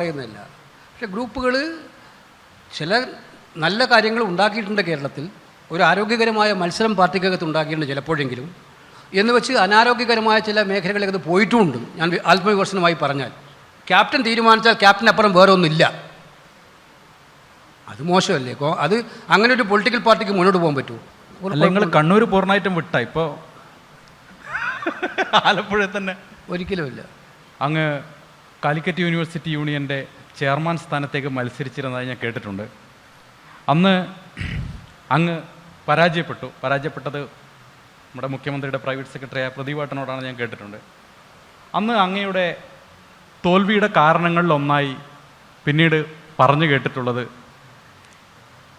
പറയുന്നില്ല. പക്ഷെ ഗ്രൂപ്പുകൾ ചില നല്ല കാര്യങ്ങൾ ഉണ്ടാക്കിയിട്ടുണ്ട് കേരളത്തിൽ. ഒരു ആരോഗ്യകരമായ മത്സരം പാർട്ടിക്കകത്ത് ഉണ്ടാക്കിയിട്ടുണ്ട് ചിലപ്പോഴെങ്കിലും. എന്ന് വെച്ച് അനാരോഗ്യകരമായ ചില മേഖലകളിലേക്ക് പോയിട്ടുമുണ്ട്. ഞാൻ ആത്മവിമർശനമായി പറഞ്ഞാൽ ക്യാപ്റ്റൻ തീരുമാനിച്ചാൽ ക്യാപ്റ്റനപ്പുറം വേറെ ഒന്നുമില്ല. അത് മോശമല്ലേ? അത് അങ്ങനെ ഒരു പൊളിറ്റിക്കൽ പാർട്ടിക്ക് മുന്നോട്ട് പോകാൻ പറ്റുമോ? നിങ്ങൾ കണ്ണൂർ പൂർണ്ണമായിട്ടും വിട്ട ഇപ്പോൾ ആലപ്പുഴ തന്നെ ഒരിക്കലുമില്ല. അങ്ങ് കാലിക്കറ്റ് യൂണിവേഴ്സിറ്റി യൂണിയൻ്റെ ചെയർമാൻ സ്ഥാനത്തേക്ക് മത്സരിച്ചിരുന്നതായി ഞാൻ കേട്ടിട്ടുണ്ട്. അന്ന് അങ്ങ് പരാജയപ്പെട്ടത് നമ്മുടെ മുഖ്യമന്ത്രിയുടെ പ്രൈവറ്റ് സെക്രട്ടറിയായ പ്രദീപേട്ടനോടാണ് ഞാൻ കേട്ടിട്ടുണ്ട്. അന്ന് അങ്ങയുടെ തോൽവിയുടെ കാരണങ്ങളിലൊന്നായി പിന്നീട് പറഞ്ഞു കേട്ടിട്ടുള്ളത്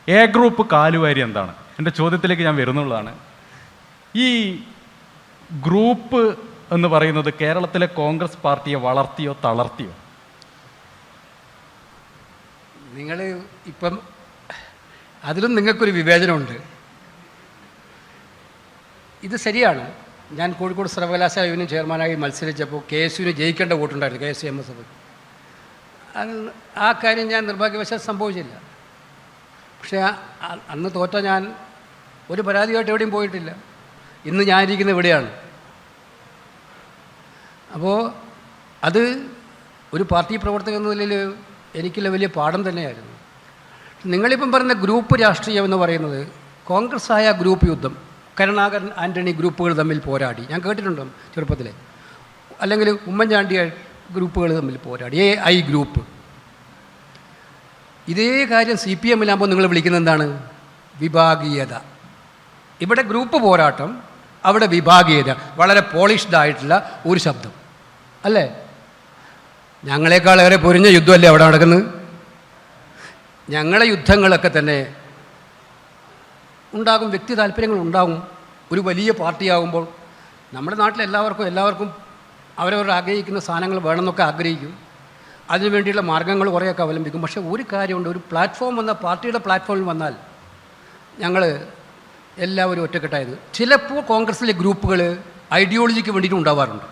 എ ഗ്രൂപ്പ് കാലുവാരി എന്താണ്. എൻ്റെ ചോദ്യത്തിലേക്ക് ഞാൻ വരുന്നുള്ളതാണ്. ഈ ഗ്രൂപ്പ് എന്ന് പറയുന്നത് കേരളത്തിലെ കോൺഗ്രസ് പാർട്ടിയെ വളർത്തിയോ തളർത്തിയോ? നിങ്ങൾ ഇപ്പം അതിലും നിങ്ങൾക്കൊരു വിവേചനമുണ്ട്. ഇത് ശരിയാണ്. ഞാൻ കോഴിക്കോട് സർവകലാശാല യൂണിയൻ ചെയർമാനായി മത്സരിച്ചപ്പോൾ KSUവിന് ജയിക്കേണ്ട വോട്ടുണ്ടായിരുന്നു, KSU MSF. ആ കാര്യം ഞാൻ നിർഭാഗ്യവശാൽ സംഭവിച്ചില്ല. പക്ഷേ അന്ന് തോറ്റ ഞാൻ ഒരു പരാതിയായിട്ട് എവിടെയും പോയിട്ടില്ല. ഇന്ന് ഞാനിരിക്കുന്നത് ഇവിടെയാണ്. അപ്പോൾ അത് ഒരു പാർട്ടി പ്രവർത്തകൻ എന്ന നിലയിൽ എനിക്കുള്ള വലിയ പാഠം തന്നെയായിരുന്നു. നിങ്ങളിപ്പം പറയുന്ന ഗ്രൂപ്പ് രാഷ്ട്രീയം എന്ന് പറയുന്നത് കോൺഗ്രസ്സായ ഗ്രൂപ്പ് യുദ്ധം, കരുണാകരൻ ആൻ്റണി ഗ്രൂപ്പുകൾ തമ്മിൽ പോരാടി, ഞാൻ കേട്ടിട്ടുണ്ട് ചെറുപ്പത്തിലെ. അല്ലെങ്കിൽ ഉമ്മൻചാണ്ടി ഗ്രൂപ്പുകൾ തമ്മിൽ പോരാടി, AI ഗ്രൂപ്പ്. ഇതേ കാര്യം CPM-ലാകുമ്പോൾ നിങ്ങൾ വിളിക്കുന്നത് എന്താണ്? വിഭാഗീയത. ഇവിടെ ഗ്രൂപ്പ് പോരാട്ടം, അവിടെ വിഭാഗീയത. വളരെ പോളിഷ്ഡ് ആയിട്ടുള്ള ഒരു ശബ്ദം അല്ലേ? ഞങ്ങളെക്കാളേറെ പൊരിഞ്ഞ യുദ്ധമല്ലേ അവിടെ നടക്കുന്നത്? ഞങ്ങളെ യുദ്ധങ്ങളൊക്കെ തന്നെ ഉണ്ടാകും, വ്യക്തി താല്പര്യങ്ങൾ ഉണ്ടാകും. ഒരു വലിയ പാർട്ടിയാകുമ്പോൾ നമ്മുടെ നാട്ടിൽ എല്ലാവർക്കും അവരവർ ആഗ്രഹിക്കുന്ന സാധനങ്ങൾ വേണമെന്നൊക്കെ ആഗ്രഹിക്കും. അതിനുവേണ്ടിയുള്ള മാർഗ്ഗങ്ങൾ കുറേയൊക്കെ അവലംബിക്കും. പക്ഷേ ഒരു കാര്യമുണ്ട്, ഒരു പ്ലാറ്റ്ഫോം വന്ന പാർട്ടിയുടെ പ്ലാറ്റ്ഫോമിൽ വന്നാൽ ഞങ്ങൾ എല്ലാവരും ഒറ്റക്കെട്ടായത്. ചിലപ്പോൾ കോൺഗ്രസിലെ ഗ്രൂപ്പുകൾ ഐഡിയോളജിക്ക് വേണ്ടിയിട്ട് ഉണ്ടാവാറുണ്ട്,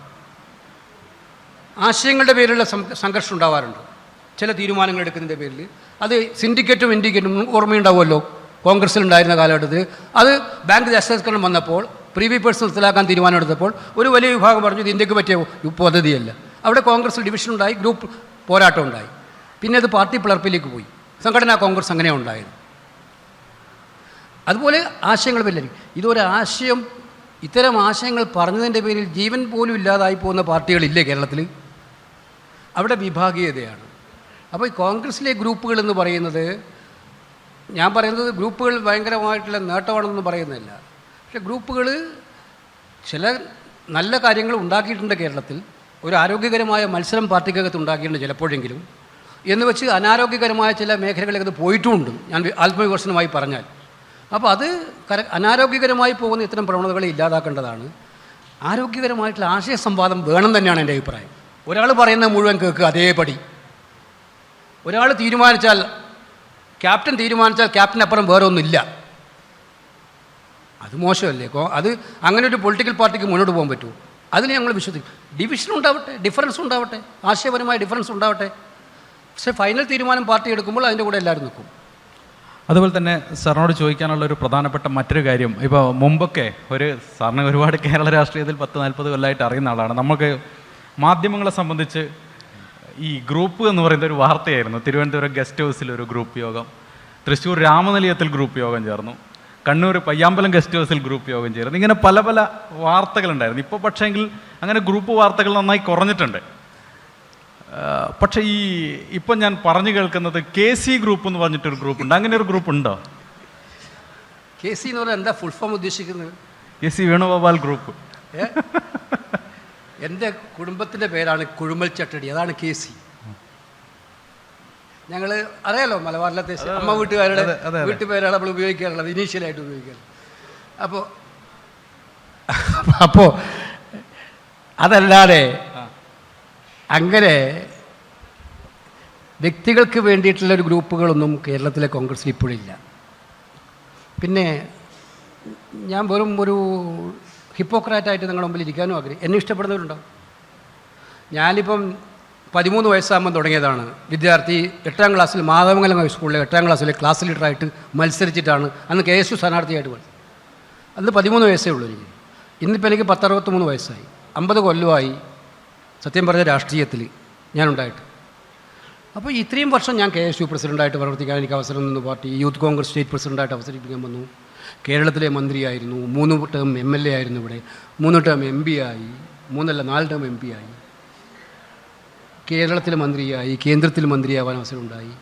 ആശയങ്ങളുടെ പേരിലുള്ള സംഘർഷം ഉണ്ടാവാറുണ്ട്. ചില തീരുമാനങ്ങൾ എടുക്കുന്നതിൻ്റെ പേരിൽ അത് സിൻഡിക്കേറ്റും ഇൻഡിക്കേറ്റും ഓർമ്മയുണ്ടാവുമല്ലോ കോൺഗ്രസ്സിലുണ്ടായിരുന്ന കാലഘട്ടത്തിൽ. അത് ബാങ്ക് രാഷ്ട്രീയവൽക്കരണം വന്നപ്പോൾ പ്രീവി പേഴ്സൺ നിർത്തലാക്കാൻ തീരുമാനമെടുത്തപ്പോൾ ഒരു വലിയ വിഭാഗം പറഞ്ഞു ഇത് ഇന്ത്യക്ക് പറ്റിയ പദ്ധതിയല്ല. അവിടെ കോൺഗ്രസ് ഡിവിഷൻ ഉണ്ടായി, ഗ്രൂപ്പ് പോരാട്ടം ഉണ്ടായി. പിന്നെ അത് പാർട്ടി പിളർപ്പിലേക്ക് പോയി. സംഘടനാ കോൺഗ്രസ് അങ്ങനെ ഉണ്ടായത്. അതുപോലെ ആശയങ്ങൾ വല്ലരും ഇതൊരു ആശയം, ഇത്തരം ആശയങ്ങൾ പറഞ്ഞതിൻ്റെ പേരിൽ ജീവൻ പോലും ഇല്ലാതായി പോകുന്ന പാർട്ടികളില്ലേ കേരളത്തിൽ? അവിടെ വിഭാഗീയതയാണ്. അപ്പോൾ ഈ കോൺഗ്രസ്സിലെ ഗ്രൂപ്പുകൾ എന്ന് പറയുന്നത്, ഞാൻ പറയുന്നത് ഗ്രൂപ്പുകൾ ഭയങ്കരമായിട്ടുള്ള നേട്ടമാണെന്ന് പറയുന്നില്ല. പക്ഷേ ഗ്രൂപ്പുകൾ ചില നല്ല കാര്യങ്ങൾ ഉണ്ടാക്കിയിട്ടുണ്ട് കേരളത്തിൽ. ഒരു ആരോഗ്യകരമായ മത്സരം പാർട്ടിക്കകത്ത് ഉണ്ടാക്കിയിട്ടുണ്ട് ചിലപ്പോഴെങ്കിലും. എന്ന് വെച്ച് അനാരോഗ്യകരമായ ചില മേഖലകളിലേക്ക് പോയിട്ടുമുണ്ട്, ഞാൻ ആത്മവിമർശനമായി പറഞ്ഞാൽ. അപ്പോൾ അത് അനാരോഗ്യകരമായി പോകുന്ന ഇത്തരം പ്രവണതകളെ ഇല്ലാതാക്കേണ്ടതാണ്. ആരോഗ്യകരമായിട്ടുള്ള ആശയ സംവാദം വേണം തന്നെയാണ് എൻ്റെ അഭിപ്രായം. ഒരാൾ പറയുന്നത് മുഴുവൻ കേൾക്കുക അതേപടി. ഒരാൾ ക്യാപ്റ്റൻ തീരുമാനിച്ചാൽ ക്യാപ്റ്റനപ്പുറം വേറെ ഒന്നുമില്ല. അത് മോശമല്ലേ? അത് അങ്ങനെ ഒരു പൊളിറ്റിക്കൽ പാർട്ടിക്ക് മുന്നോട്ട് പോകാൻ പറ്റുമോ? അതിൽ ഞങ്ങൾ വിശ്വസിക്കും. ഡിവിഷൻ ഉണ്ടാവട്ടെ, ഡിഫറൻസ് ഉണ്ടാവട്ടെ, ആശയപരമായ ഡിഫറൻസ് ഉണ്ടാവട്ടെ. പക്ഷേ ഫൈനൽ തീരുമാനം പാർട്ടി എടുക്കുമ്പോൾ അതിൻ്റെ കൂടെ എല്ലാവരും നിൽക്കും. അതുപോലെ തന്നെ സാറിനോട് ചോദിക്കാനുള്ള ഒരു പ്രധാനപ്പെട്ട മറ്റൊരു കാര്യം, ഇപ്പോൾ മുമ്പൊക്കെ സാറിന് ഒരുപാട് കേരള രാഷ്ട്രീയത്തിൽ 10-40 കൊല്ലമായിട്ട് അറിയുന്ന ആളാണ്. നമുക്ക് മാധ്യമങ്ങളെ സംബന്ധിച്ച് ഈ ഗ്രൂപ്പ് എന്ന് പറയുന്ന ഒരു വാർത്തയായിരുന്നു. തിരുവനന്തപുരം ഗസ്റ്റ് ഹൗസിൽ ഒരു ഗ്രൂപ്പ് യോഗം, തൃശ്ശൂർ രാമനിലയത്തിൽ ഗ്രൂപ്പ് യോഗം ചേർന്നു, കണ്ണൂർ പയ്യാമ്പലം ഗസ്റ്റ് ഹൗസിൽ ഗ്രൂപ്പ് യോഗം ചേർന്നു. ഇങ്ങനെ പല വാർത്തകളുണ്ടായിരുന്നു. ഇപ്പോൾ പക്ഷേങ്കിൽ അങ്ങനെ ഗ്രൂപ്പ് വാർത്തകൾ നന്നായി കുറഞ്ഞിട്ടുണ്ട്. പക്ഷേ ഇപ്പം ഞാൻ പറഞ്ഞു കേൾക്കുന്നത് KC ഗ്രൂപ്പ് എന്ന് പറഞ്ഞിട്ടൊരു ഗ്രൂപ്പുണ്ട്. അങ്ങനെ ഒരു ഗ്രൂപ്പ് ഉണ്ടോ? KC എന്ന് പറഞ്ഞാൽ എന്താ ഫുൾ ഫോം ഉദ്ദേശിക്കുന്നത്? KC Venugopal group. എൻ്റെ കുടുംബത്തിൻ്റെ പേരാണ് കുഴുമൽ ചട്ടടി, അതാണ് KC. ഞങ്ങൾ അറിയാലോ മലബാറിലത്തെ അമ്മ വീട്ടുകാരുടെ വീട്ടുപേരാണ് നമ്മൾ ഉപയോഗിക്കാറുള്ളത്, ഇനീഷ്യലായിട്ട് ഉപയോഗിക്കാറുള്ളത്. അപ്പോൾ അതല്ലാതെ അങ്ങനെ വ്യക്തികൾക്ക് വേണ്ടിയിട്ടുള്ളൊരു ഗ്രൂപ്പുകളൊന്നും കേരളത്തിലെ കോൺഗ്രസ്സിൽ ഇപ്പോഴില്ല. പിന്നെ ഞാൻ വെറും ഒരു ഹിപ്പോക്രാറ്റായിട്ട് നിങ്ങളുടെ മുമ്പിൽ ഇരിക്കാനും എന്നെ ഇഷ്ടപ്പെടുന്നവരുണ്ടാവും. ഞാനിപ്പം 13 വയസ്സാകുമ്പോൾ തുടങ്ങിയതാണ്. വിദ്യാർത്ഥി 8ാം ക്ലാസ്സിൽ മാധവമംഗലം ഹൈസ്കൂളിലെ 8ാം ക്ലാസ്സിലെ ക്ലാസ് ലീഡറായിട്ട് മത്സരിച്ചിട്ടാണ് അന്ന് KSU സ്ഥാനാർത്ഥിയായിട്ട് വന്നത്. അന്ന് 13 വയസ്സേ ഉള്ളൂ എനിക്ക്. ഇന്നിപ്പോൾ എനിക്ക് 63 വയസ്സായി. 50 കൊല്ലമായി സത്യം പറഞ്ഞ രാഷ്ട്രീയത്തിൽ ഞാനുണ്ടായിട്ട്. അപ്പോൾ ഇത്രയും വർഷം ഞാൻ KSU പ്രസിഡൻ്റായിട്ട് പ്രവർത്തിക്കാൻ എനിക്ക് അവസരം നിന്ന് പാർട്ടി യൂത്ത് കോൺഗ്രസ് സ്റ്റേറ്റ് പ്രസിഡൻ്റായിട്ട് അവസരിപ്പിക്കാൻ വന്നു. കേരളത്തിലെ മന്ത്രിയായിരുന്നു, 3 ടേം MLA ആയിരുന്നു ഇവിടെ, 3 ടേം MP ആയി, 4 ടേം MP ആയി, കേരളത്തിലെ മന്ത്രിയായി, കേന്ദ്രത്തിൽ മന്ത്രിയാവാൻ അവസരമുണ്ടായി.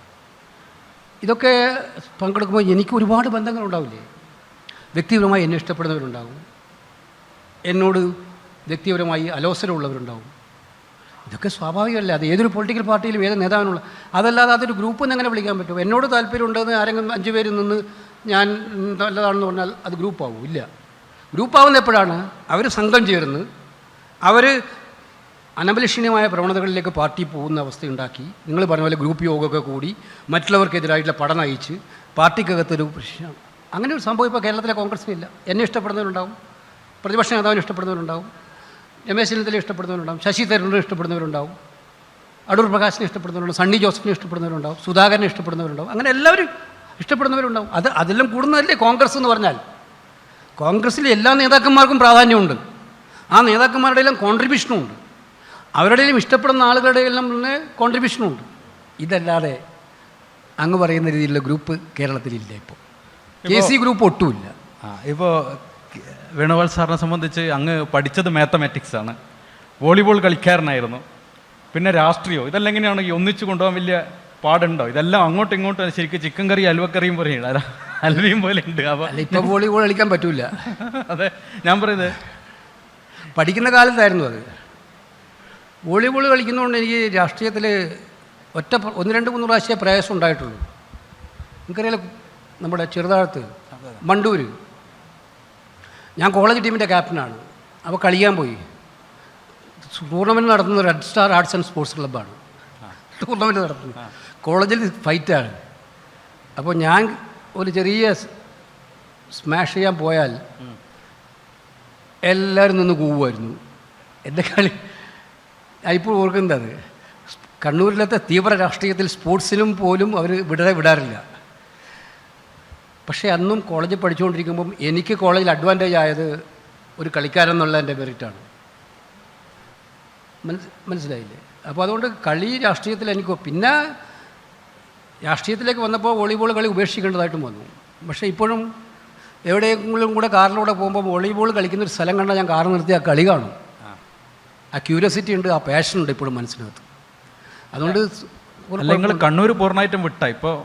ഇതൊക്കെ പങ്കെടുക്കുമ്പോൾ എനിക്ക് ഒരുപാട് ബന്ധങ്ങളുണ്ടാവില്ലേ. വ്യക്തിപരമായി എന്നെ ഇഷ്ടപ്പെടുന്നവരുണ്ടാകും, എന്നോട് വ്യക്തിപരമായി അലോസരമുള്ളവരുണ്ടാവും. ഇതൊക്കെ സ്വാഭാവികമല്ല. അത് ഏതൊരു പൊളിറ്റിക്കൽ പാർട്ടിയിലും ഏത് നേതാവിനുള്ള. അതല്ലാതെ അതൊരു ഗ്രൂപ്പ് എന്ന് എങ്ങനെ വിളിക്കാൻ പറ്റും? എന്നോട് താല്പര്യമുണ്ടെന്ന് ആരെങ്കിലും 5 പേരിൽ നിന്ന് ഞാൻ നല്ലതാണെന്ന് പറഞ്ഞാൽ അത് ഗ്രൂപ്പാവും? ഇല്ല. ഗ്രൂപ്പാവുന്ന എപ്പോഴാണ്? അവർ സംഘം ചേർന്ന് അവർ അനഭിലഷണീയമായ പ്രവണതകളിലേക്ക് പാർട്ടി പോകുന്ന അവസ്ഥയുണ്ടാക്കി. നിങ്ങൾ പറഞ്ഞ പോലെ ഗ്രൂപ്പ് യോഗമൊക്കെ കൂടി മറ്റുള്ളവർക്കെതിരായിട്ടുള്ള പഠനം അയച്ച് പാർട്ടിക്കകത്തൊരു പ്രശ്നം. അങ്ങനെ ഒരു സംഭവം ഇപ്പോൾ കേരളത്തിലെ കോൺഗ്രസിനില്ല. എന്നെ ഇഷ്ടപ്പെടുന്നവരുണ്ടാവും, പ്രതിപക്ഷ നേതാവിനെ ഇഷ്ടപ്പെടുന്നവരുണ്ടാവും, രമേശ് ചെന്നിത്തലയെ ഇഷ്ടപ്പെടുന്നവരുണ്ടാവും, ശശി തരൂരിനെ ഇഷ്ടപ്പെടുന്നവരുണ്ടാവും, അടൂർ പ്രകാശിനെ ഇഷ്ടപ്പെടുന്നവരുണ്ടാവും, സണ്ണി ജോസഫിനെ ഇഷ്ടപ്പെടുന്നവരുണ്ടാവും, സുധാകരനെ ഇഷ്ടപ്പെടുന്നവരുണ്ടാവും. അങ്ങനെ എല്ലാവരും ഇഷ്ടപ്പെടുന്നവരുണ്ടാവും. അതെല്ലാം കൂടുന്നതല്ലേ കോൺഗ്രസ് എന്ന് പറഞ്ഞാൽ. കോൺഗ്രസ്സിൽ എല്ലാ നേതാക്കന്മാർക്കും പ്രാധാന്യമുണ്ട്. ആ നേതാക്കന്മാരുടെ എല്ലാം കോൺട്രിബ്യൂഷനുമുണ്ട്. അവരുടെയും ഇഷ്ടപ്പെടുന്ന ആളുകളുടെ എല്ലാം തന്നെ കോൺട്രിബ്യൂഷനുമുണ്ട്. ഇതല്ലാതെ അങ്ങ് പറയുന്ന രീതിയിലുള്ള ഗ്രൂപ്പ് കേരളത്തിലില്ല. ഇപ്പോൾ KC ഗ്രൂപ്പ് ഒട്ടുമില്ല. ഇപ്പോൾ വേണുഗോപാൽ സാറിനെ സംബന്ധിച്ച് അങ്ങ് പഠിച്ചത് മാത്തമാറ്റിക്സ് ആണ്, വോളിബോൾ കളിക്കാരനായിരുന്നു, പിന്നെ രാഷ്ട്രീയം. ഇതെല്ലാം എങ്ങനെയാണ് ഈ ഒന്നിച്ചു കൊണ്ടുപോകാൻ വലിയ പാടുണ്ടോ? ഇതെല്ലാം അങ്ങോട്ടും ഇങ്ങോട്ടും ശരിക്കും ചിക്കൻ കറി അലുവക്കറിയും പോലെയാണ്, അലുവയും പോലെ ഉണ്ട്. അപ്പോൾ ഇപ്പോൾ വോളിബോൾ കളിക്കാൻ പറ്റൂല. അതെ, ഞാൻ പറയുന്നത് പഠിക്കുന്ന കാലത്തായിരുന്നു അത്. വോളിബോൾ കളിക്കുന്നതുകൊണ്ട് എനിക്ക് രാഷ്ട്രീയത്തിൽ 1-2-3 പ്രാവശ്യമേ പ്രയാസം ഉണ്ടായിട്ടുള്ളൂ. എനിക്കറിയാലോ, നമ്മുടെ ചെറുതാഴത്ത് മണ്ടൂർ ഞാൻ കോളേജ് ടീമിൻ്റെ ക്യാപ്റ്റനാണ്. അപ്പോൾ കളിക്കാൻ പോയി. ടൂർണമെൻറ്റ് നടത്തുന്നത് red star arts and sports ക്ലബ്ബാണ് ടൂർണമെൻറ്റ് നടത്തുന്നത്. കോളേജിൽ ഫൈറ്റാണ്. അപ്പോൾ ഞാൻ ഒരു ചെറിയ സ്മാഷ് ചെയ്യാൻ പോയാൽ എല്ലാവരും നിന്ന് കൂവുമായിരുന്നു. എൻ്റെ കളി ഇപ്പോൾ ഓർക്കുന്നത്, കണ്ണൂരിലത്തെ തീവ്ര രാഷ്ട്രീയത്തിൽ സ്പോർട്സിലും പോലും അവർ വിടാറില്ല. പക്ഷേ അന്നും കോളേജിൽ പഠിച്ചുകൊണ്ടിരിക്കുമ്പം എനിക്ക് കോളേജിൽ അഡ്വാൻറ്റേജ് ആയത് ഒരു കളിക്കാരൻ എന്നുള്ള എൻ്റെ മെറിറ്റാണ്. മനസ്സിലായില്ലേ? അപ്പോൾ അതുകൊണ്ട് കളി രാഷ്ട്രീയത്തിൽ എനിക്ക്, പിന്നെ രാഷ്ട്രീയത്തിലേക്ക് വന്നപ്പോൾ വോളിബോൾ കളി ഉപേക്ഷിക്കേണ്ടതായിട്ടും വന്നു. പക്ഷേ ഇപ്പോഴും എവിടെയെങ്കിലും കൂടെ കാറിലൂടെ പോകുമ്പോൾ വോളിബോൾ കളിക്കുന്നൊരു സ്ഥലം കണ്ടാൽ ഞാൻ കാർ നിർത്തി ആ കളി കാണും. ആ ക്യൂരിയോസിറ്റി ഉണ്ട്, ആ പാഷൻ ഉണ്ട് ഇപ്പോഴും മനസ്സിനകത്ത്. അതുകൊണ്ട് നിങ്ങൾ കണ്ണൂർ പൂർണ്ണമായിട്ടും വിട്ട ഇപ്പോൾ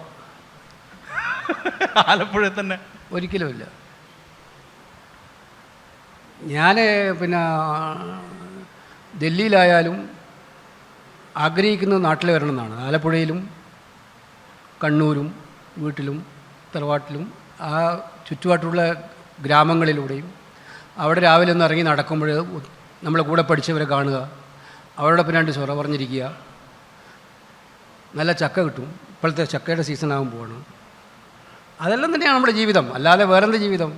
ആലപ്പുഴ തന്നെ ഒരിക്കലുമില്ല. ഞാൻ പിന്നെ ഡൽഹിയിലായാലും ആഗ്രഹിക്കുന്നത് നാട്ടിൽ വരണം എന്നാണ്. ആലപ്പുഴയിലും കണ്ണൂരും വീട്ടിലും തറവാട്ടിലും ആ ചുറ്റുപാട്ടുള്ള ഗ്രാമങ്ങളിലൂടെയും അവിടെ രാവിലെ ഒന്ന് ഇറങ്ങി നടക്കുമ്പോൾ നമ്മളെ കൂടെ പഠിച്ചവരെ കാണുക, അവരോടൊപ്പം 2 ചൊറ പറഞ്ഞിരിക്കുക. നല്ല ചക്ക കിട്ടും, ഇപ്പോഴത്തെ ചക്കയുടെ സീസൺ ആകുമ്പോഴാണ്. അതെല്ലാം തന്നെയാണ് നമ്മുടെ ജീവിതം, അല്ലാതെ വേറെന്ത് ജീവിതം?